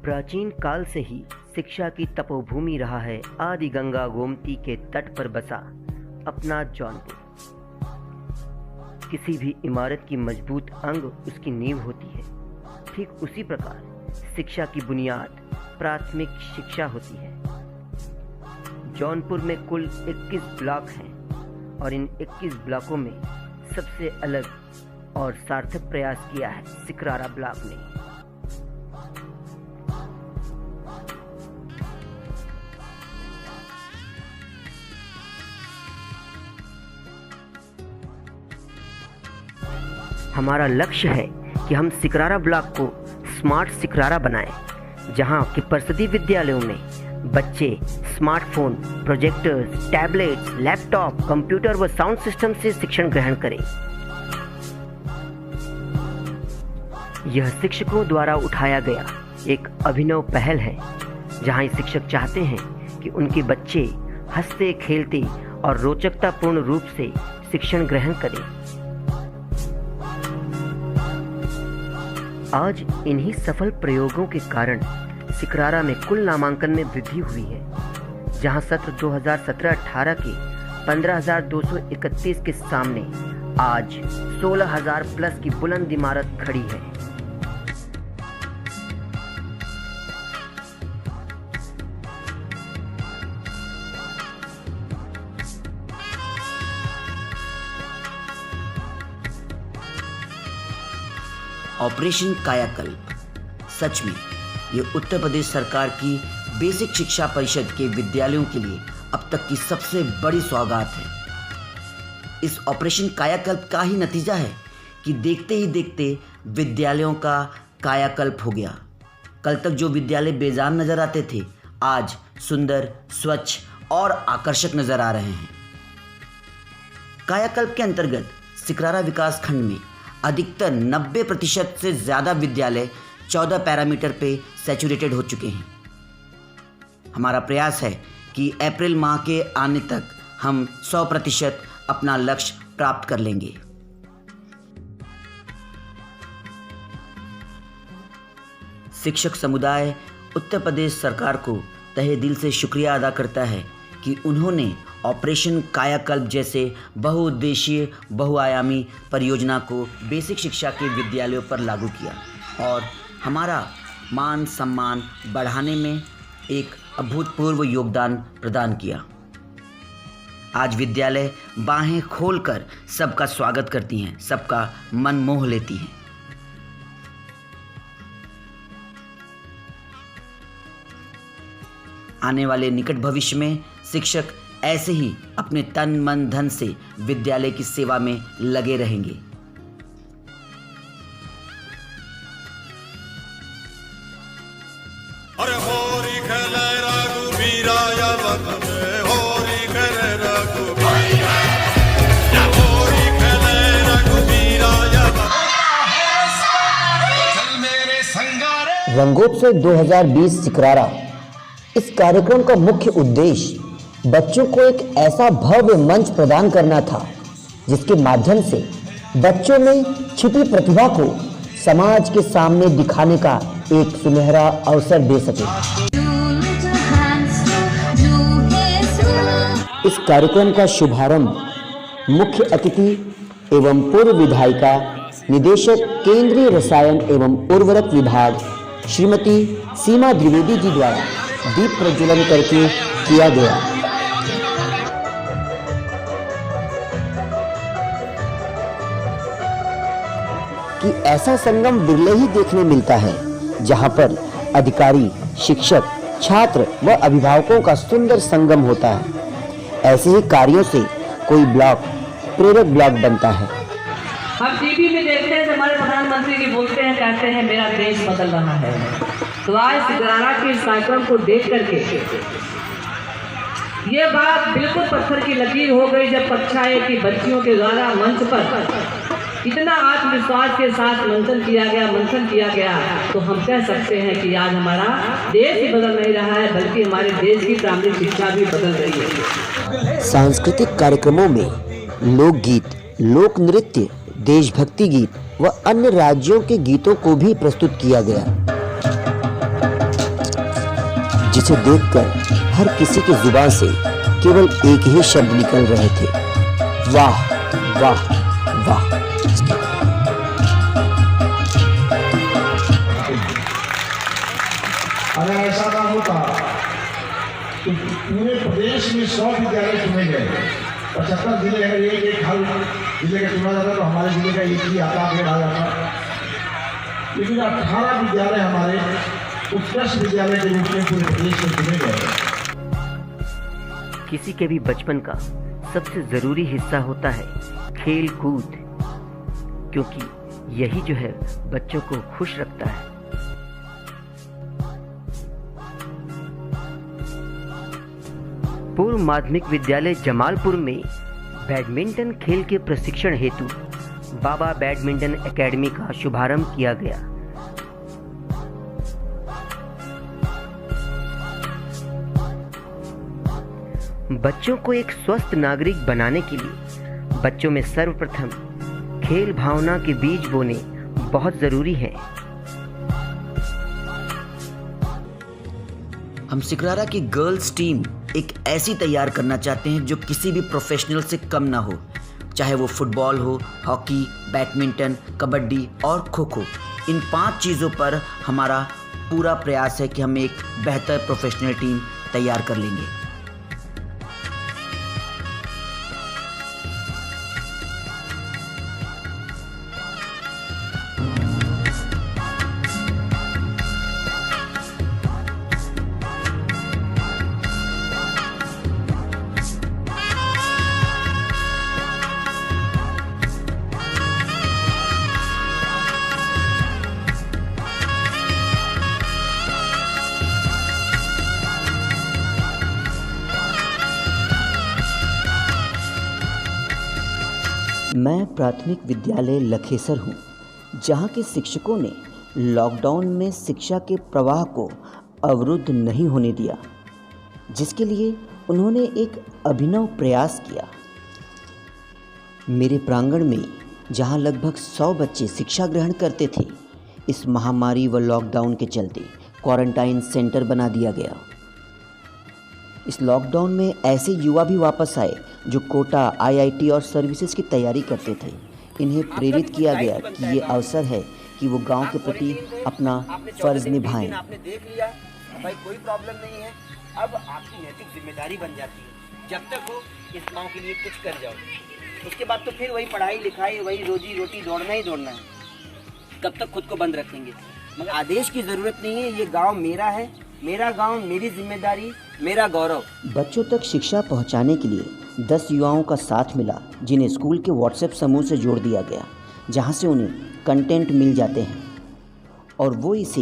प्राचीन काल से ही शिक्षा की तपोभूमि रहा है आदि गंगा गोमती के तट पर बसा अपना जौनपुर। किसी भी इमारत की मजबूत अंग उसकी नींव होती है। ठीक उसी प्रकार शिक्षा की बुनियाद प्राथमिक शिक्षा होती है। जौनपुर में कुल 21 ब्लॉक हैं और इन 21 ब्लॉकों में सबसे अलग और सार्थक प्रयास किया है सिकरारा ब्लॉक ने। हमारा लक्ष्य है कि हम सिकरारा ब्लॉक को स्मार्ट सिकरारा बनाएं, जहां के परिषदीय विद्यालयों में बच्चे smartphone, projectors, tablets, laptop, computer व साउंड सिस्टम से शिक्षण ग्रहण करें। यह शिक्षकों द्वारा उठाया गया एक अभिनव पहल है, जहां शिक्षक चाहते हैं कि उनके बच्चे हंसते खेलते और रोचकतापूर्ण रूप से शिक्षण ग्रहण करें। आज इन्हीं सफल प्रयोगों के कारण सिकरारा में कुल नामांकन में वृद्धि हुई है, जहां सत्र 2017-18 के 15,231 के सामने आज 16,000 प्लस की बुलंद इमारत खड़ी है। ऑपरेशन कायाकल्प, सच में ये उत्तर प्रदेश सरकार की बेसिक शिक्षा परिषद के विद्यालयों के लिए अब तक की सबसे बड़ी सौगात है। इस ऑपरेशन कायाकल्प का ही नतीजा है कि देखते ही देखते विद्यालयों का कायाकल्प हो गया। कल तक जो विद्यालय बेजान नजर आते थे, आज सुंदर, स्वच्छ और आकर्षक नजर आ रहे हैं। कायाकल्प के अंतर्गत सिकरारा विकास खंड में अधिकतर 90% से ज़्यादा विद्यालय 14 पैरामीटर पे सैचुरेटेड हो चुके हैं। हमारा प्रयास है कि अप्रैल माह के आने तक हम 100% अपना लक्ष्य प्राप्त कर लेंगे। शिक्षक समुदाय उत्तर प्रदेश सरकार को तहे दिल से शुक्रिया अदा करता है कि उन्होंने ऑपरेशन कायाकल्प जैसे बहुउद्देशीय बहुआयामी परियोजना को बेसिक शिक्षा के विद्यालयों पर लागू किया और हमारा मान सम्मान बढ़ाने में एक अभूतपूर्व योगदान प्रदान किया। आज विद्यालय बाहें खोलकर सबका स्वागत करती हैं, सबका मन मोह लेती हैं। आने वाले निकट भविष्य में शिक्षक ऐसे ही अपने तन मन धन से विद्यालय की सेवा में लगे रहेंगे। अरे होरी खेले रघुबीरा या वक्त में होरी खेले रघुबीरा या होरी खेले रघुबीरा या चल मेरे संगारे। रंगोत्सव 2020 सिकरारा। इस कार्यक्रम का मुख्य उद्देश्य बच्चों को एक ऐसा भव्य मंच प्रदान करना था, जिसके माध्यम से बच्चों में छिपी प्रतिभा को समाज के सामने दिखाने का एक सुनहरा अवसर दे सके। इस कार्यक्रम का शुभारंभ मुख्य अतिथि एवं पूर्व विधायिका निदेशक केंद्रीय रसायन एवं उर्वरक विभाग श्रीमती सीमा द्विवेदी जी द्वारा दीप प्रज्वलन करके किया गया। कि ऐसा संगम बिरले ही देखने मिलता है, जहां पर अधिकारी, शिक्षक, छात्र व अभिभावकों का सुंदर संगम होता है। ऐसे ही कार्यों से कोई ब्लॉक प्रेरक ब्लॉक बनता है। हम टीवी में देखते हैं, हमारे प्रधानमंत्री जी बोलते हैं, कहते हैं मेरा देश बदल रहा है। तो आज सिकरारा के इस कार्यक्रम को देख करके ये बात बिल्कुल पत्थर की लकीर हो गई, जब कक्षा 1 की बच्चियों के द्वारा मंच पर इतना आत्मविश्वास के साथ मंथन किया गया, तो हम कह सकते हैं कि आज हमारा देश ही बदल नहीं रहा है, बल्कि हमारे देश की प्राथमिक शिक्षा भी बदल रही है। सांस्कृतिक कार्यक्रमों में लोकगीत, लोक नृत्य, देशभक्ति गीत व अन्य राज्यों के गीतों को भी प्रस्तुत किया गया। जिसे देखकर हर किसी की जुबान से केवल एक ही शब्द निकल रहे थे, वाह वाह वाह। अगर ऐसा ना होता तो पूरे प्रदेश में 100 विद्यालय चुने गए, 75 जिले अगर एक हल जिले का चुना जाता तो हमारे जिले का एक ही आता आगे आ जाता, लेकिन 18 विद्यालय हमारे उत्कृष्ट विद्यालय के रूप में पूरे प्रदेश में चुने गए। किसी के भी बचपन का सबसे ज़रूरी हिस्सा होता है खेल कूद, क्योंकि यही जो है बच्चों को खुश रखता है। पूर्व माध्यमिक विद्यालय जमालपुर में बैडमिंटन खेल के प्रशिक्षण हेतु बाबा बैडमिंटन एकेडमी का शुभारंभ किया गया। बच्चों को एक स्वस्थ नागरिक बनाने के लिए बच्चों में सर्वप्रथम खेल भावना के बीज बोने बहुत जरूरी है। हम सिकरारा की गर्ल्स टीम एक ऐसी तैयार करना चाहते हैं जो किसी भी प्रोफेशनल से कम ना हो, चाहे वो फुटबॉल हो, हॉकी, बैडमिंटन, कबड्डी और खो खो। इन 5 चीज़ों पर हमारा पूरा प्रयास है कि हम एक बेहतर प्रोफेशनल टीम तैयार कर लेंगे। मैं प्राथमिक विद्यालय लखेसर हूँ, जहाँ के शिक्षकों ने लॉकडाउन में शिक्षा के प्रवाह को अवरुद्ध नहीं होने दिया, जिसके लिए उन्होंने एक अभिनव प्रयास किया। मेरे प्रांगण में जहाँ लगभग 100 बच्चे शिक्षा ग्रहण करते थे, इस महामारी व लॉकडाउन के चलते क्वारंटाइन सेंटर बना दिया गया। इस लॉकडाउन में ऐसे युवा भी वापस आए जो कोटा, आईआईटी और सर्विसेज की तैयारी करते थे। इन्हें प्रेरित किया गया कि ये अवसर है कि वो गांव के प्रति अपना फर्ज निभाएं। आपने देख लिया भाई, कोई प्रॉब्लम नहीं है। अब आपकी नैतिक जिम्मेदारी बन जाती है, जब तक हो इस गांव के लिए कुछ कर जाओ। उसके बाद तो फिर वही पढ़ाई लिखाई, वही रोजी रोटी, दौड़ना ही दौड़ना है। कब तक खुद को बंद रखेंगे? मगर आदेश की जरूरत नहीं है। ये गांव मेरा है, मेरा गांव, मेरी जिम्मेदारी, मेरा गौरव। बच्चों तक शिक्षा पहुंचाने के लिए 10 युवाओं का साथ मिला, जिन्हें स्कूल के व्हाट्सएप समूह से जोड़ दिया गया, जहां से उन्हें कंटेंट मिल जाते हैं और वो इसे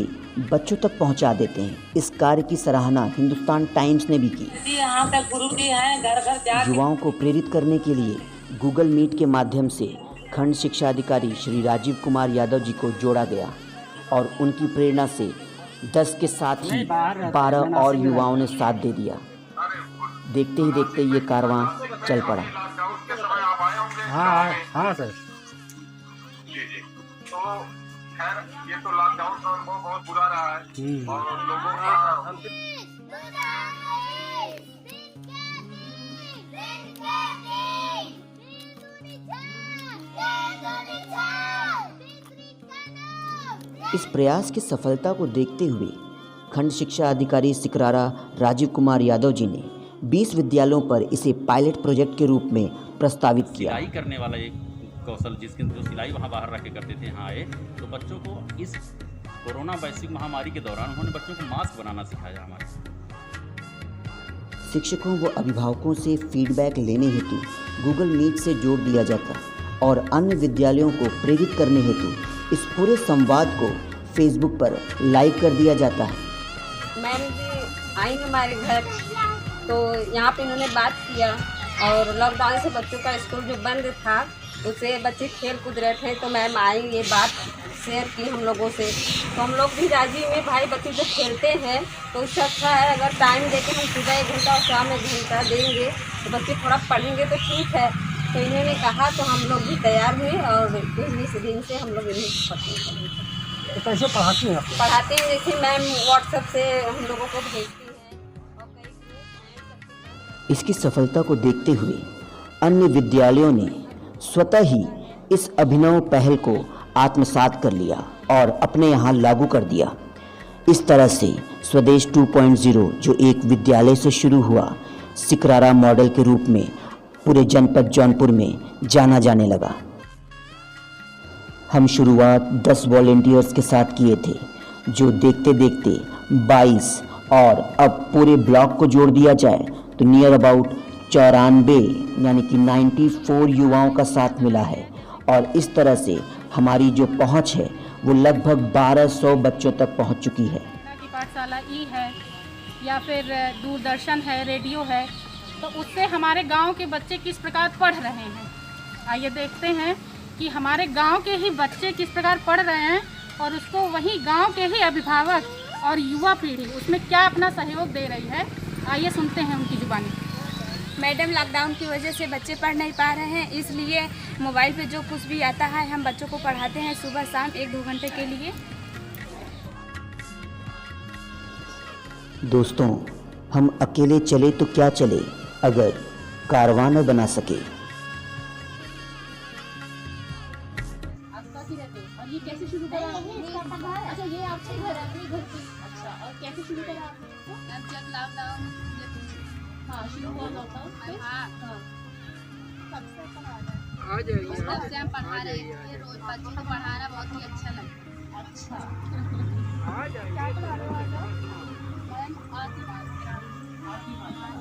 बच्चों तक पहुंचा देते हैं। इस कार्य की सराहना हिंदुस्तान टाइम्स ने भी की। यहाँ तक गुरु जी हैं, घर घर जाके युवाओं को प्रेरित करने के लिए गूगल मीट के माध्यम से खंड शिक्षा अधिकारी श्री राजीव कुमार यादव जी को जोड़ा गया और उनकी प्रेरणा से 10 के साथ ही 12 और युवाओं ने साथ दे दिया। देखते ही देखते ये कारवां चल पड़ा। हाँ सर। जी जी। तो खैर ये तो लॉकडाउन का अनुभव बहुत बुरा रहा है और लोगों का इस प्रयास की सफलता को देखते हुए खंड शिक्षा अधिकारी सिकरारा राजीव कुमार यादव जी ने 20 विद्यालयों पर इसे पायलट प्रोजेक्ट के रूप में प्रस्तावित किया। सिलाई करने वाला एक कौशल, जिसके जो सिलाई वहाँ बाहर रख के करते थे, यहाँ आए तो बच्चों को इस कोरोना वैश्विक महामारी के दौरान उन्होंने बच्चों को मास्क बनाना सिखाया। हमारे शिक्षकों व अभिभावकों से फीडबैक लेने हेतु गूगल मीट से जोड़ दिया जाता और अन्य विद्यालयों को प्रेरित करने हेतु इस पूरे संवाद को फेसबुक पर लाइव कर दिया जाता है। मैम जी आई हमारे घर, तो यहाँ पे इन्होंने बात किया और लॉकडाउन से बच्चों का स्कूल जो बंद था उससे बच्चे खेल कूद रहे थे, तो मैम आई, ये बात शेयर की हम लोगों से, तो हम लोग भी राजी में भाई बच्चे जो खेलते हैं तो उससे अच्छा है अगर टाइम देके हम सुबह 1 घंटा और शाम 1 घंटा देंगे तो बच्चे थोड़ा पढ़ेंगे तो ठीक है। तो इन्होंने कहा तो हम लोग भी तैयार हुए और 20 दिन से हम लोग इन्हें तो कैसे पढ़ाती हैं आप? पढ़ाते हैं। जैसे मैम व्हाट्सएप से हम लोगों को भेजती है। इसकी सफलता को देखते हुए अन्य विद्यालयों ने स्वतः ही इस अभिनव पहल को आत्मसात कर लिया और अपने यहाँ लागू कर दिया। इस तरह से स्वदेश 2.0 जो एक विद्यालय से शुरू हुआ, सिकरारा मॉडल के रूप में पूरे जनपद जौनपुर में जाना जाने लगा। हम शुरुआत 10 वॉलेंटियर्स के साथ किए थे, जो देखते देखते 22 और अब पूरे ब्लॉक को जोड़ दिया जाए तो नियर अबाउट 94 यानी कि 94 युवाओं का साथ मिला है। और इस तरह से हमारी जो पहुंच है वो लगभग 1200 बच्चों तक पहुंच चुकी है। की पाठशाला ई है या फिर दूरदर्शन है, रेडियो है, तो उससे हमारे गांव के बच्चे किस प्रकार पढ़ रहे हैं। आइए देखते हैं कि हमारे गांव के ही बच्चे किस प्रकार पढ़ रहे हैं और उसको वहीं गांव के ही अभिभावक और युवा पीढ़ी उसमें क्या अपना सहयोग दे रही है। आइए सुनते हैं उनकी जुबानी। मैडम, लॉकडाउन की वजह से बच्चे पढ़ नहीं पा रहे हैं, इसलिए मोबाइल पे जो कुछ भी आता है हम बच्चों को पढ़ाते हैं सुबह शाम 1-2 घंटे के लिए। दोस्तों, हम अकेले चले तो क्या चले अगर कारवां न बना सके। और ये कैसे शुरू करा? अच्छा, ये आपके घर अपने घर की। अच्छा, और कैसे शुरू करा आपने? जब लॉकडाउन शुरू हुआ लॉकडाउन। सबसे तब से हम पढ़ा रहे हैं, रोज बच्चों को पढ़ाना बहुत ही अच्छा लगा। अच्छा, क्या पढ़ा रहे हो?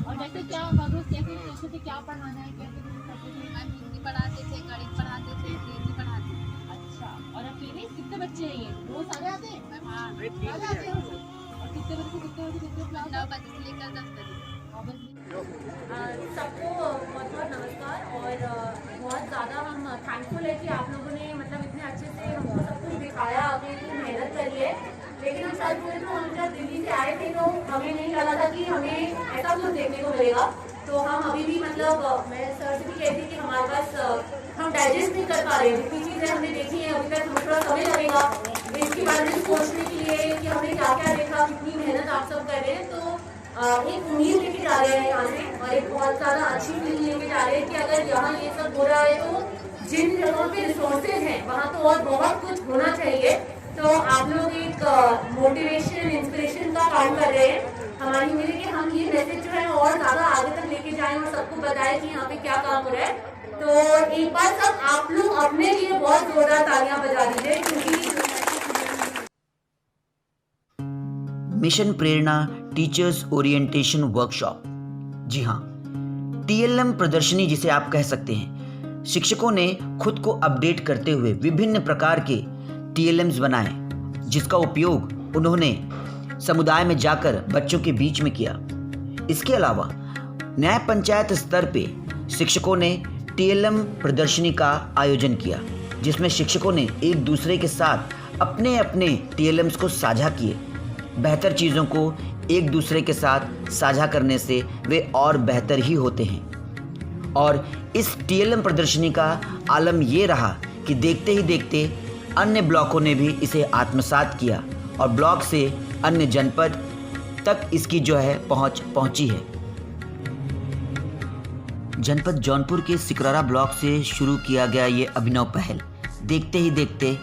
और जैसे क्या रोज कैसे सोचते थे क्या पढ़ाना है, कैसे करते थे? हम हिंदी पढ़ाते थे, गणित पढ़ाते थे, अंग्रेजी पढ़ाते थे। अच्छा, और अकेले कितने बच्चे हैं? ये रोज सारे आते हैं? हाँ, सारे आते हैं। और कितने बजे से कितने बजे कितने क्लास? 9 बजे से लेकर 10 बजे। सबको बहुत बहुत नमस्कार। और बहुत ज़्यादा हम थैंकफुल है कि आप लोगों ने मतलब इतने अच्छे से हमको सब कुछ दिखाया, आपने इतनी मेहनत करी है। लेकिन हम सच बोले तो हम जब दिल्ली से आए थे तो हमें नहीं लगा था कि हमें ऐसा कुछ देखने को मिलेगा। तो हम अभी भी मतलब मैं सर से भी कहती कि हमारे पास हम डाइजेस्ट नहीं कर पा रहे हैं जितनी चीज़ें हमने देखी हैं अभी तक। हमें थोड़ा समय लगेगा इसके बारे में सोचने के लिए कि हमने क्या क्या देखा, कितनी मेहनत आप सब कर रहे हैं। तो एक उम्मीद लेके जा रहे हैं यहाँ से और एक बहुत ज़्यादा अच्छी फीलिंग लेके जा रहे हैं कि अगर यहाँ ये सब हो रहा है तो जिन जगहों पे रिसोर्सेज हैं वहाँ तो और बहुत कुछ होना चाहिए। तो आप लोग एक मोटिवेशन इंस्पिरेशन का काम कर रहे हैं। हमारी उम्मीद है कि हम ये मैसेज जो है और ज़्यादा आगे तक लेके जाएं और सबको बताएं कि यहाँ पे क्या काम हो रहा है। तो एक बार सब आप लोग अपने लिए बहुत जोरदार तालियां बजा दीजिए क्योंकि मिशन प्रेरणा टीचर्स ओरिएंटेशन वर्कशॉप। जी हाँ, TLM प्रदर्शनी जिसे आप कह सकते हैं। शिक्षकों ने खुद को अपडेट करते हुए विभिन्न प्रकार के TLMs बनाए, जिसका उपयोग उन्होंने समुदाय में जाकर बच्चों के बीच में किया। इसके अलावा न्याय पंचायत स्तर पे शिक्षकों ने TLM प्रदर्शनी का आयोजन किया, जिसमें शिक्षकों ने एक दूसरे के साथ अपने अपने TLMs को साझा किए। बेहतर चीज़ों को एक दूसरे के साथ साझा करने से वे और बेहतर ही होते हैं। और इस TLM प्रदर्शनी का आलम ये रहा कि देखते ही देखते अन्य ब्लॉकों ने भी इसे आत्मसात किया और ब्लॉक से अन्य जनपद तक इसकी जो है पहुंची है। जनपद जौनपुर के सिकरारा ब्लॉक से शुरू किया गया ये अभिनव पहल देखते ही देखते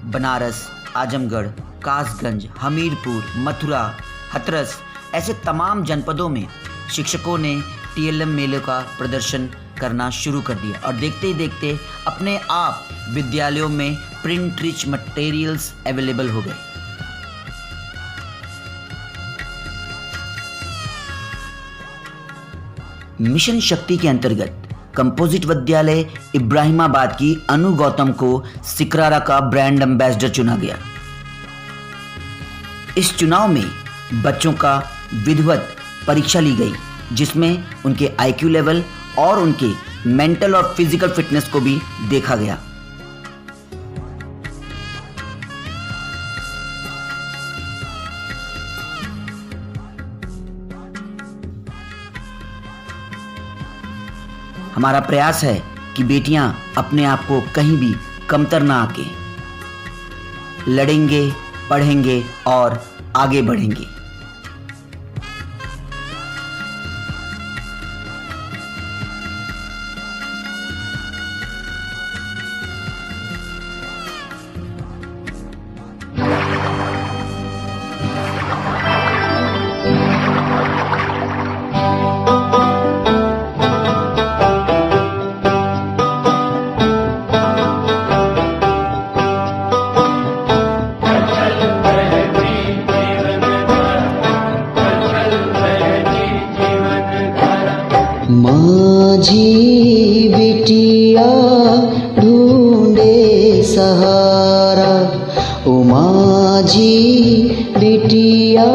बनारस, आजमगढ़, कासगंज, हमीरपुर, मथुरा, हाथरस ऐसे तमाम जनपदों में शिक्षकों ने TLM मेले का प्रदर्शन करना शुरू कर दिया और देखते ही देखते अपने आप विद्यालयों में प्रिंट रिच मटेरियल्स अवेलेबल हो गए। मिशन शक्ति के अंतर्गत कंपोजिट विद्यालय इब्राहिमाबाद की अनु गौतम को सिकरारा का ब्रांड एम्बेसडर चुना गया। इस चुनाव में बच्चों का विधिवत परीक्षा ली गई, जिसमें उनके IQ लेवल और उनके मेंटल और फिजिकल फिटनेस को भी देखा गया। हमारा प्रयास है कि बेटियां अपने आप को कहीं भी कमतर ना आके लड़ेंगे, पढ़ेंगे और आगे बढ़ेंगे। सहारा, ओ माझी बिटिया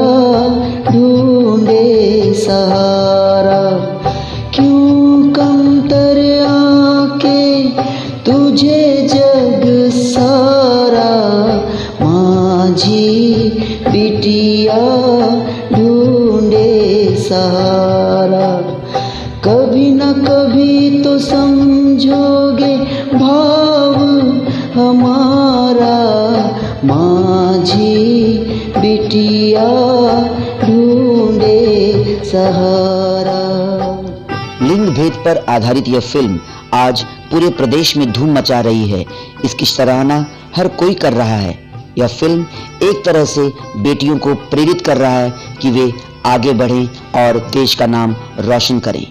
ढूंढे सहारा। क्यों कमतर आके तुझे जग सारा, माझी बिटिया ढूंढे सहारा। कभी न कभी तो समझोगे भाव हमारा, माझी बिटिया ढूंढे सहारा। लिंग भेद पर आधारित यह फिल्म आज पूरे प्रदेश में धूम मचा रही है। इसकी सराहना हर कोई कर रहा है। यह फिल्म एक तरह से बेटियों को प्रेरित कर रहा है कि वे आगे बढ़ें और देश का नाम रोशन करें।